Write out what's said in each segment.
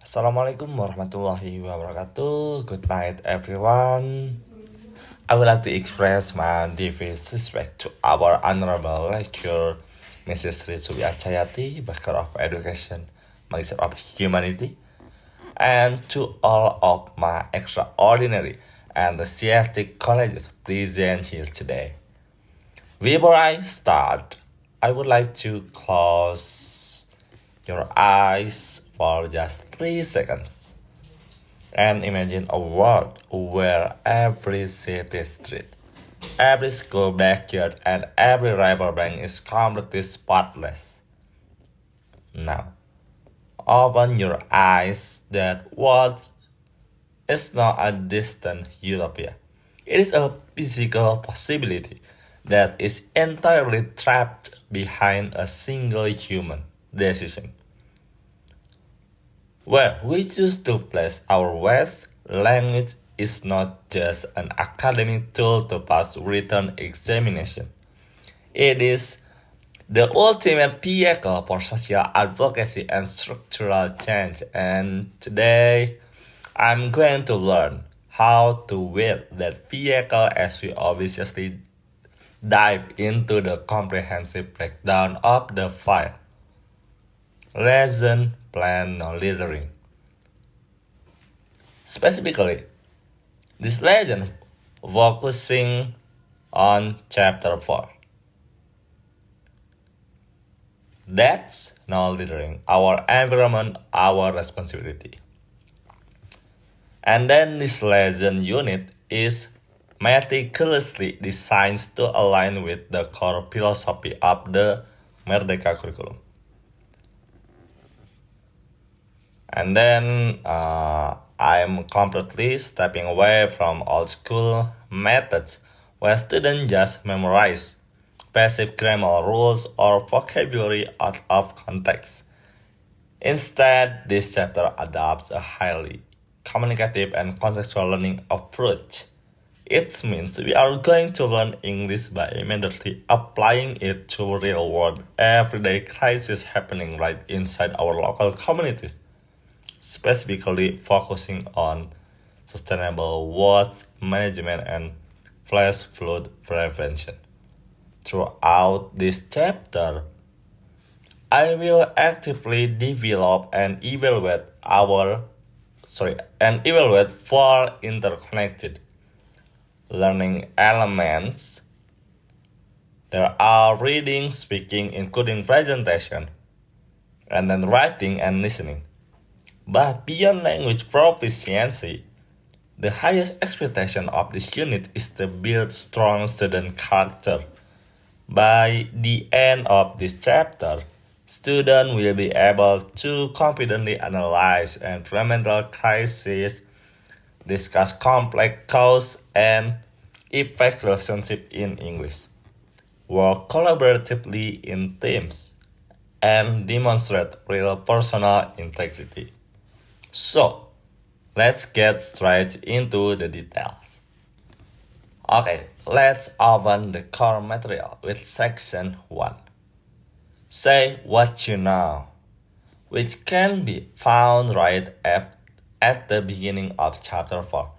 Assalamualaikum warahmatullahi wabarakatuh. Good night, everyone. I would like to express my deepest respect to our honorable lecturer, Mrs. Ritsubi Achayati, Bachelor of Education, Magister of Humanity, and to all of my extraordinary and enthusiastic colleagues present here today. Before I start, I would like to close your eyes for just 3 seconds and imagine a world where every city street, every school backyard, and every riverbank is completely spotless. Now, open your eyes. That world is not a distant utopia. It is a physical possibility that is entirely trapped behind a single human decision. Where we choose to place our weight, language is not just an academic tool to pass written examination. It is the ultimate vehicle for social advocacy and structural change. And today, I'm going to learn how to wield that vehicle as we obviously dive into the comprehensive breakdown of the file. Lesson plan no littering. Specifically, this legend focusing on chapter 4. That's no littering, our environment, our responsibility. And then this lesson unit is meticulously designed to align with the core philosophy of the Merdeka curriculum. And then I'm completely stepping away from old school methods where students just memorize passive grammar rules or vocabulary out of context. Instead, this chapter adopts a highly communicative and contextual learning approach. It means we are going to learn English by immediately applying it to real-world, everyday crises happening right inside our local communities, specifically focusing on sustainable waste management and flash flood prevention. Throughout this chapter, I will actively develop and evaluate four interconnected learning elements. There are reading, speaking, including presentation, and then writing and listening. But beyond language proficiency, the highest expectation of this unit is to build strong student character. By the end of this chapter, students will be able to confidently analyze environmental crises, discuss complex cause and effect relationship in English, work collaboratively in teams, and demonstrate real personal integrity. So, let's get straight into the details. Okay, let's open the core material with section 1. Say what you know, which can be found right at the beginning of chapter 4.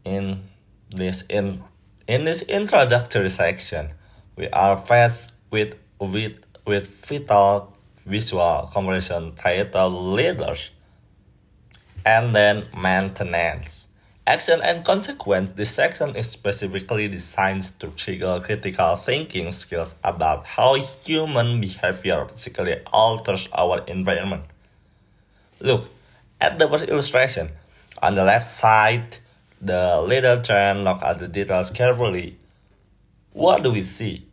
In this introductory section, we are faced with vital visual conversation titled Leaders, and then Maintenance. Action and Consequence. This section is specifically designed to trigger critical thinking skills about how human behavior physically alters our environment. Look at the first illustration. On the left side, the little trend. Look at the details carefully. What do we see?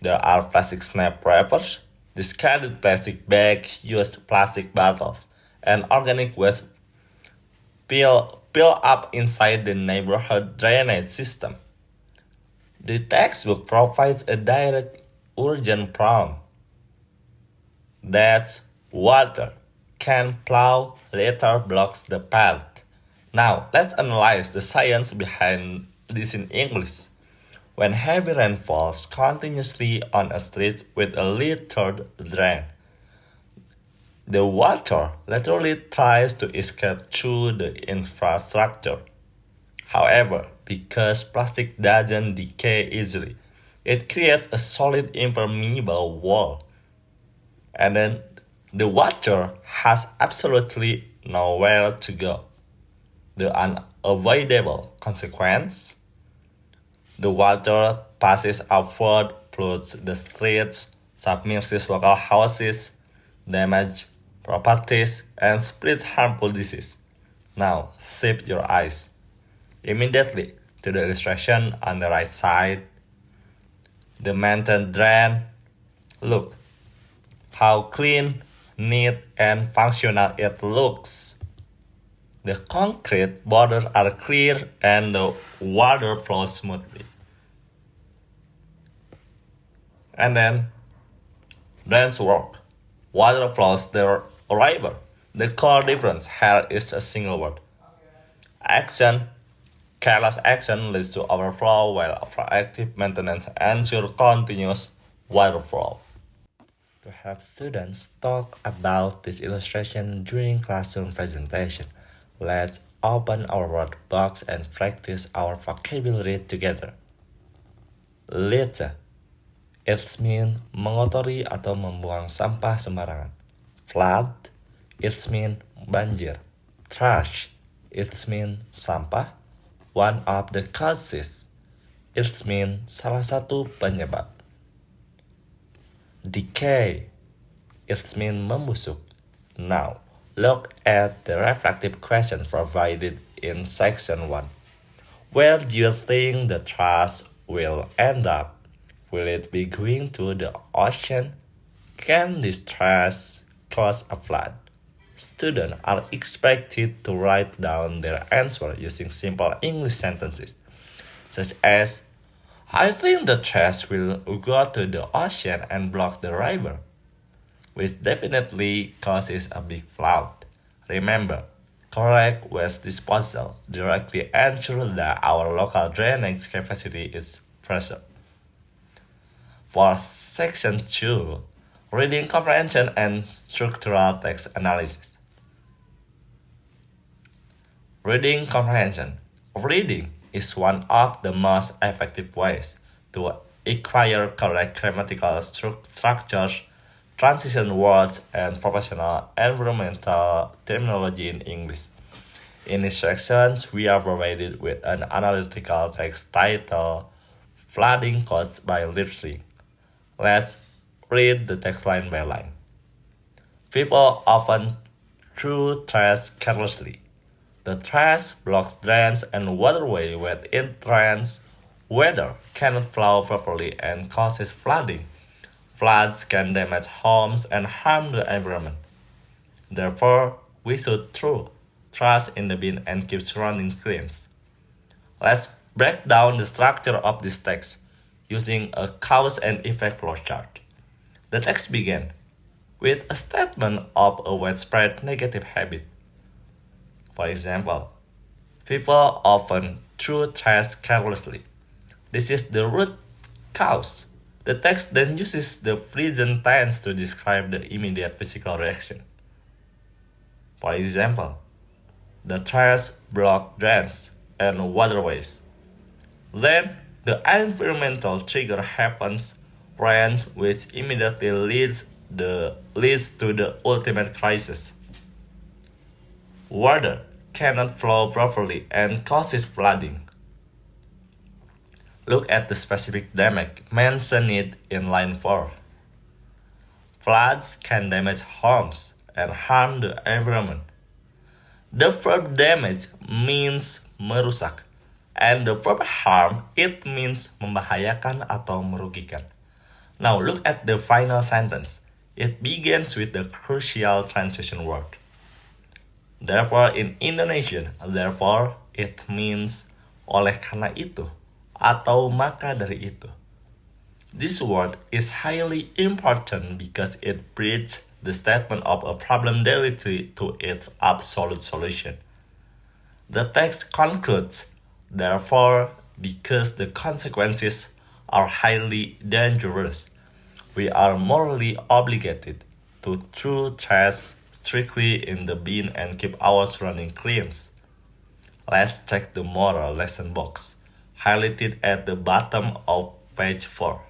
There are plastic snap wrappers, discarded plastic bags, used plastic bottles, and organic waste pile up inside the neighborhood drainage system. The textbook provides a direct, urgent prompt. That's water can plow later blocks the path. Now, let's analyze the science behind this in English. When heavy rain falls continuously on a street with a littered drain, The water literally tries to escape through the infrastructure. However, because plastic doesn't decay easily, it creates a solid impermeable wall. And then the water has absolutely nowhere to go. The unavoidable consequence: the water passes upward, floods the streets, submerges local houses, damages properties, and spreads harmful disease. Now, shift your eyes immediately to the illustration on the right side. The mountain drain. Look how clean, neat, and functional it looks. The concrete borders are clear and the water flows smoothly. And then drains work. Water flows the river. The core difference here is a single word: action. Careless action leads to overflow, while proactive maintenance ensures continuous water flow. To help students talk about this illustration during classroom presentation, let's open our word box and practice our vocabulary together. Litter. It means mengotori atau membuang sampah sembarangan. Flood. It means banjir. Trash. It means sampah. One of the causes. It means salah satu penyebab. Decay. It means membusuk. Now, look at the reflective question provided in section 1. Where do you think the trash will end up? Will it be going to the ocean? Can this trash cause a flood? Students are expected to write down their answer using simple English sentences, such as, I think the trash will go to the ocean and block the river, which definitely causes a big flood. Remember, correct waste disposal directly ensures that our local drainage capacity is preserved. For section 2, reading comprehension and structural text analysis. Reading comprehension. Reading is one of the most effective ways to acquire correct grammatical structures, transition words, and professional environmental terminology in English. In these sections, we are provided with an analytical text titled Flooding Caused by Littering. Let's read the text line by line. People often throw trash carelessly. The trash blocks drains and waterways within drains. Water cannot flow properly and causes flooding. Floods can damage homes and harm the environment. Therefore, we should throw trash in the bin and keep surroundings clean. Let's break down the structure of this text using a cause and effect flowchart. The text begins with a statement of a widespread negative habit. For example, people often throw trash carelessly. This is the root cause. The text then uses the present tense to describe the immediate physical reaction. For example, the trash blocked drains and waterways. Then, the environmental trigger happens, rain, which immediately leads to the ultimate crisis. Water cannot flow properly and causes flooding. Look at the specific damage mentioned in line 4. Floods can damage homes and harm the environment. The verb damage means merusak, and the verb harm, it means membahayakan atau merugikan. Now look at the final sentence. It begins with the crucial transition word. Therefore, in Indonesian, therefore, it means oleh karena itu, atau maka dari itu. This word is highly important because it bridges the statement of a problem directly to its absolute solution. The text concludes, therefore, because the consequences are highly dangerous, we are morally obligated to throw trash strictly in the bin and keep our surroundings clean. Let's check the moral lesson box, highlighted at the bottom of page 4.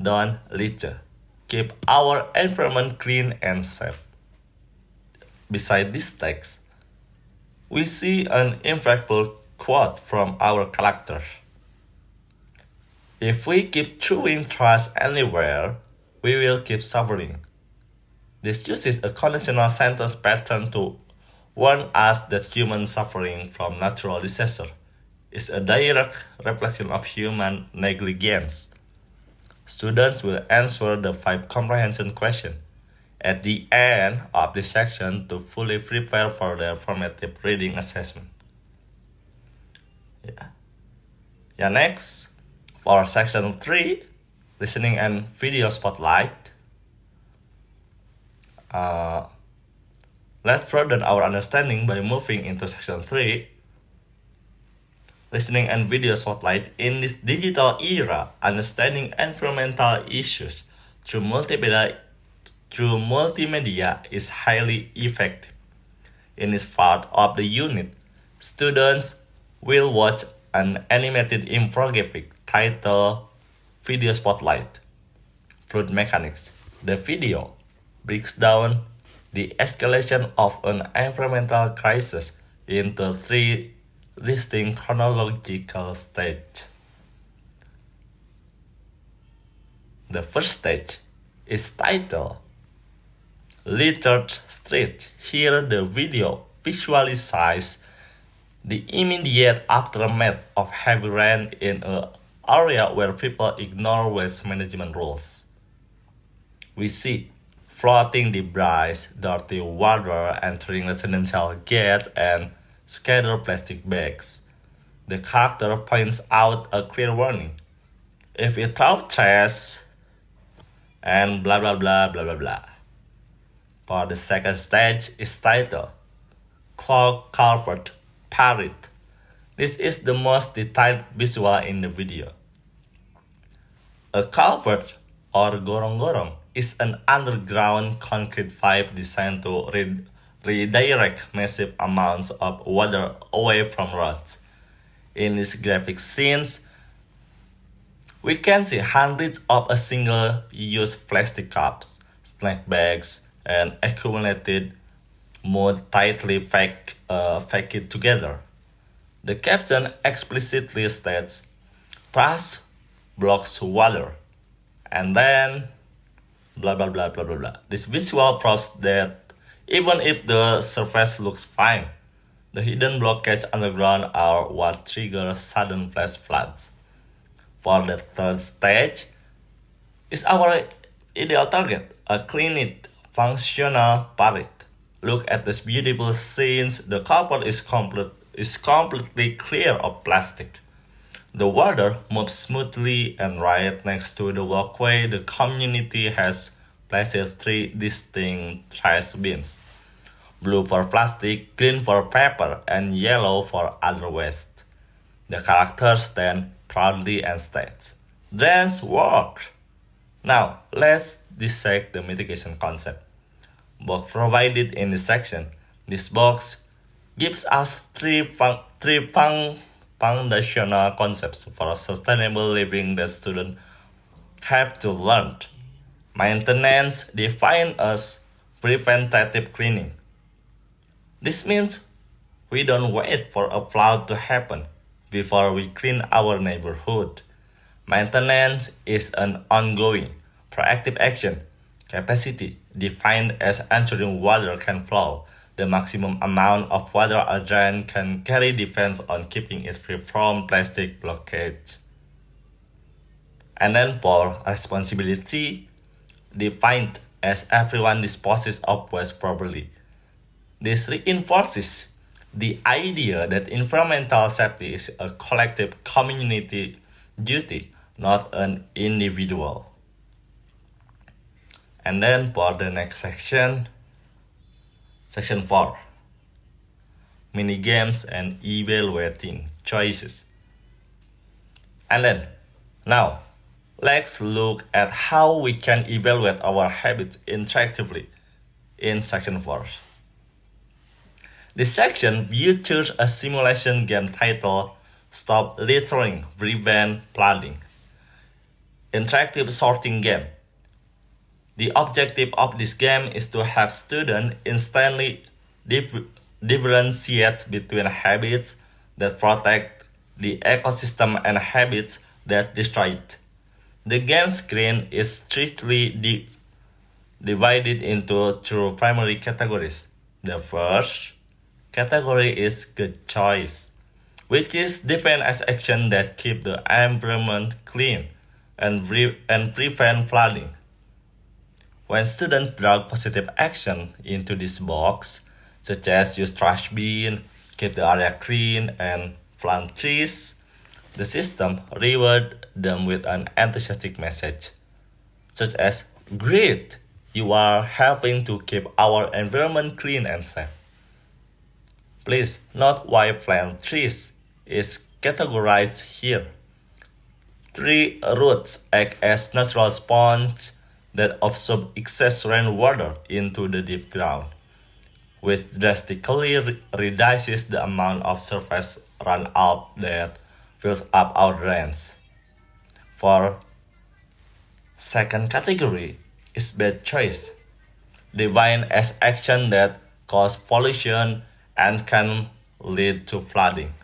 Don't litter. Keep our environment clean and safe. Beside this text, we see an impactful quote from our collector. If we keep throwing trash anywhere, we will keep suffering. This uses a conditional sentence pattern to warn us that human suffering from natural disaster is a direct reflection of human negligence. Students will answer the 5 comprehension questions at the end of this section to fully prepare for their formative reading assessment. Next, for section 3, listening and video spotlight. Let's broaden our understanding by moving into section 3, listening and video spotlight. In this digital era, understanding environmental issues through multimedia is highly effective. In this part of the unit, students will watch an animated infographic titled Video Spotlight, Fluid Mechanics. The video breaks down the escalation of an environmental crisis into 3 distinct chronological stages. The first stage is titled Littered Street. Here the video visualizes the immediate aftermath of heavy rain in an area where people ignore waste management rules. We see floating debris, dirty water entering residential gates, and scattered plastic bags. The character points out a clear warning. If you throw trash, and blah blah blah blah blah blah. For the second stage is titled Clogged Culvert Parade. This is the most detailed visual in the video. A culvert, or gorong-gorong, is an underground concrete pipe designed to redirect massive amounts of water away from roads. In these graphic scenes, we can see hundreds of single-use plastic cups, snack bags, and accumulated mud tightly packed together. The caption explicitly states, "Trash blocks water," and then blah blah blah blah blah blah. This visual proves that even if the surface looks fine, the hidden blockage underground are what triggers sudden flash floods. For the third stage is our ideal target, a clean, functional parade. Look at this beautiful scenes. The culvert is completely clear of plastic. The water moves smoothly, and right next to the walkway, the community has placed 3 distinct trash bins: blue for plastic, green for paper, and yellow for other waste. The character stands proudly and states, "Dance work!" Now, let's dissect the mitigation concept. Box provided in this section. This box gives us 3 foundational concepts for sustainable living that students have to learn. Maintenance defined as preventative cleaning. This means we don't wait for a flood to happen before we clean our neighborhood. Maintenance is an ongoing, proactive action. Capacity defined as ensuring water can flow. The maximum amount of water a drain can carry depends on keeping it free from plastic blockage. And then for responsibility, defined as everyone disposes of waste properly. This reinforces the idea that environmental safety is a collective community duty, not an individual. And then for the next section, section 4, mini games and evaluating choices. And then, now, let's look at how we can evaluate our habits interactively. in section 4. This section features a simulation game titled Stop Littering, Prevent Flooding. Interactive sorting game. The objective of this game is to help students instantly differentiate between habits that protect the ecosystem and habits that destroy it. The game screen is strictly divided into two primary categories. The first category is good choice, which is defined as action that keep the environment clean and prevent flooding. When students drag positive action into this box, such as use trash bin, keep the area clean, and plant trees, the system reward them with an enthusiastic message, such as, "Great, you are helping to keep our environment clean and safe." Please note why plant trees is categorized here. Tree roots act as natural sponge that absorb excess rainwater into the deep ground, which drastically reduces the amount of surface runoff that fills up our drains. For second category is bad choice, defined as action that cause pollution and can lead to flooding.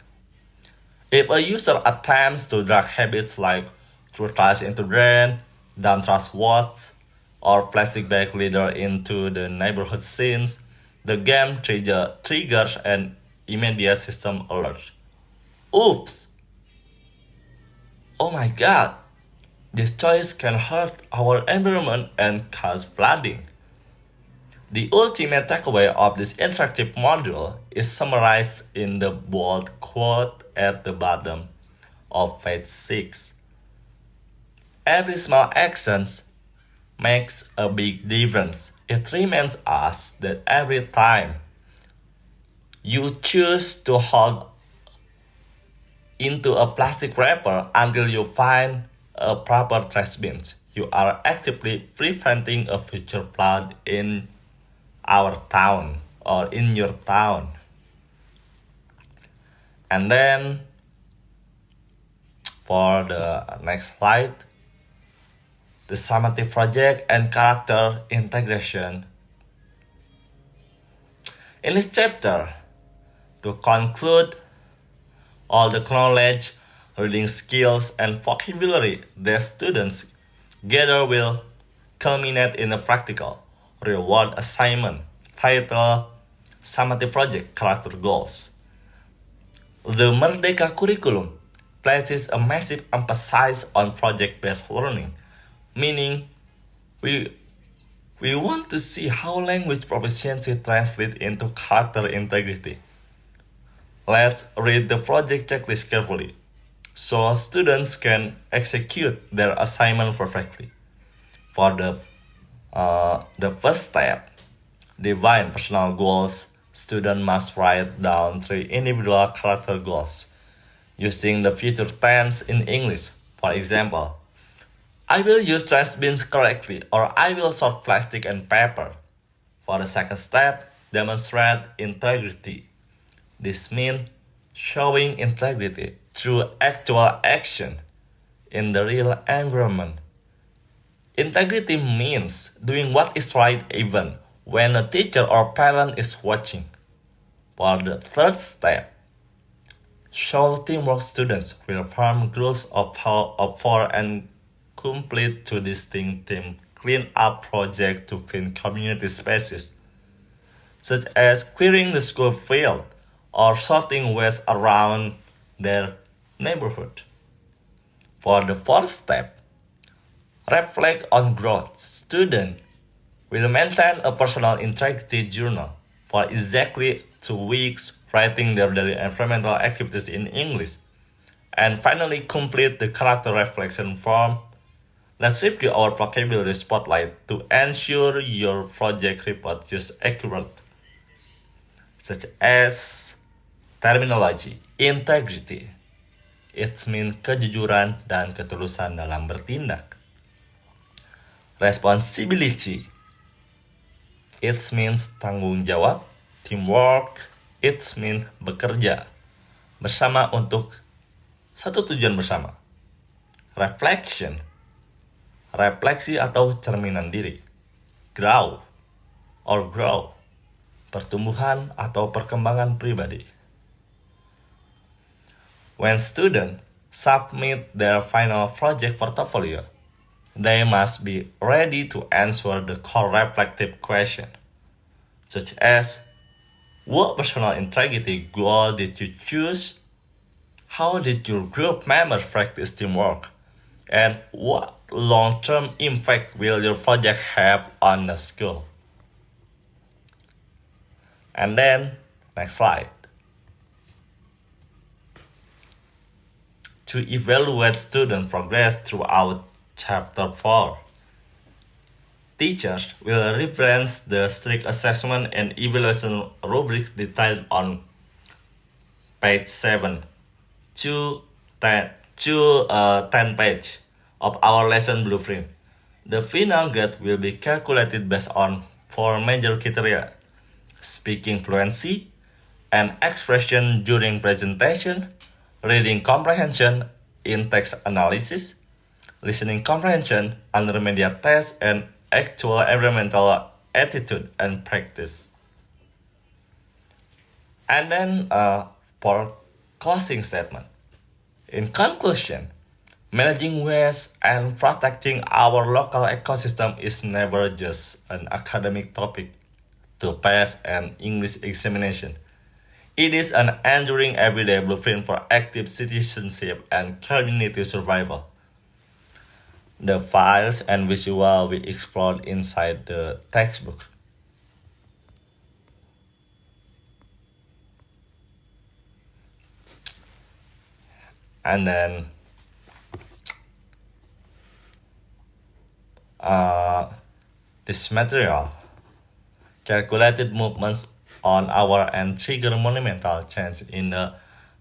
If a user attempts to drag habits like throw trash into drain, dump trash waste, or plastic bag litter into the neighborhood scenes, the game triggers an immediate system alert. Oops! Oh my god! This choice can hurt our environment and cause flooding. The ultimate takeaway of this interactive module is summarized in the bold quote at the bottom of page 6. Every small action makes a big difference. It reminds us that every time you choose to hold into a plastic wrapper until you find a proper trash bin, you are actively preventing a future flood in our town or in your town. And then for the next slide, the summative project and character integration. In this chapter, to conclude, all the knowledge, reading skills, and vocabulary that students gather will culminate in a practical, real-world assignment titled Summative Project Character Goals. The Merdeka curriculum places a massive emphasis on project-based learning, meaning we want to see how language proficiency translates into character integrity. Let's read the project checklist carefully so students can execute their assignment perfectly. For the first step, define personal goals. Students must write down 3 individual character goals using the future tense in English. For example, I will use trash bins correctly, or I will sort plastic and paper. For the second step, demonstrate integrity. This means showing integrity through actual action in the real environment. Integrity means doing what is right even when a teacher or parent is watching. For the third step, show teamwork. Students will form groups of 4 and complete 2 distinct team clean-up projects to clean community spaces, such as clearing the school field or sorting waste around their neighborhood. For the fourth step, reflect on growth. Students will maintain a personal integrity journal for exactly 2 weeks, writing their daily environmental activities in English. And finally, complete the character reflection form. Let's review our vocabulary spotlight to ensure your project report is accurate, such as terminology, integrity. It means kejujuran dan ketulusan dalam bertindak. Responsibility. It means tanggung jawab. Teamwork, it means bekerja bersama untuk satu tujuan bersama. Reflection, refleksi atau cerminan diri. Grow or grow, pertumbuhan atau perkembangan pribadi. When students submit their final project portfolio, they must be ready to answer the core reflective question, such as, what personal integrity goal did you choose? How did your group members practice teamwork? And what long-term impact will your project have on the school? And then, next slide. To evaluate student progress throughout Chapter 4, teachers will reference the strict assessment and evaluation rubrics detailed on page 7 to 10 page of our lesson blueprint. The final grade will be calculated based on 4 major criteria: speaking fluency and expression during presentation, reading comprehension in text analysis, listening comprehension under media test, and actual environmental attitude and practice. And then for closing statement. In conclusion, managing waste and protecting our local ecosystem is never just an academic topic to pass an English examination. It is an enduring everyday blueprint for active citizenship and community survival. The files and visual we explored inside the textbook. And then this material, calculated movements on our and trigger monumental change in the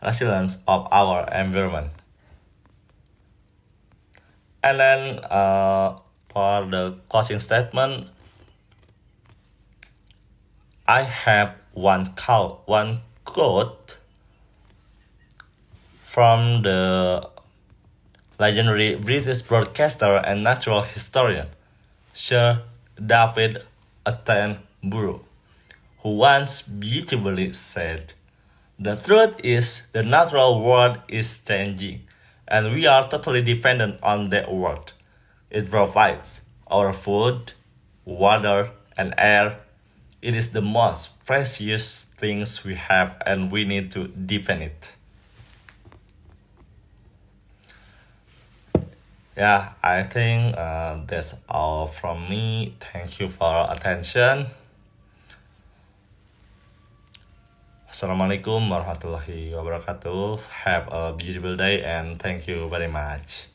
resilience of our environment. And then for the closing statement, I have one quote from the legendary British broadcaster and natural historian Sir David Attenborough, who once beautifully said, "The truth is the natural world is changing, and we are totally dependent on that world. It provides our food, water, and air. It is the most precious things we have, and we need to defend it." Yeah, I think that's all from me. Thank you for attention. Assalamualaikum warahmatullahi wabarakatuh. Have a beautiful day and thank you very much.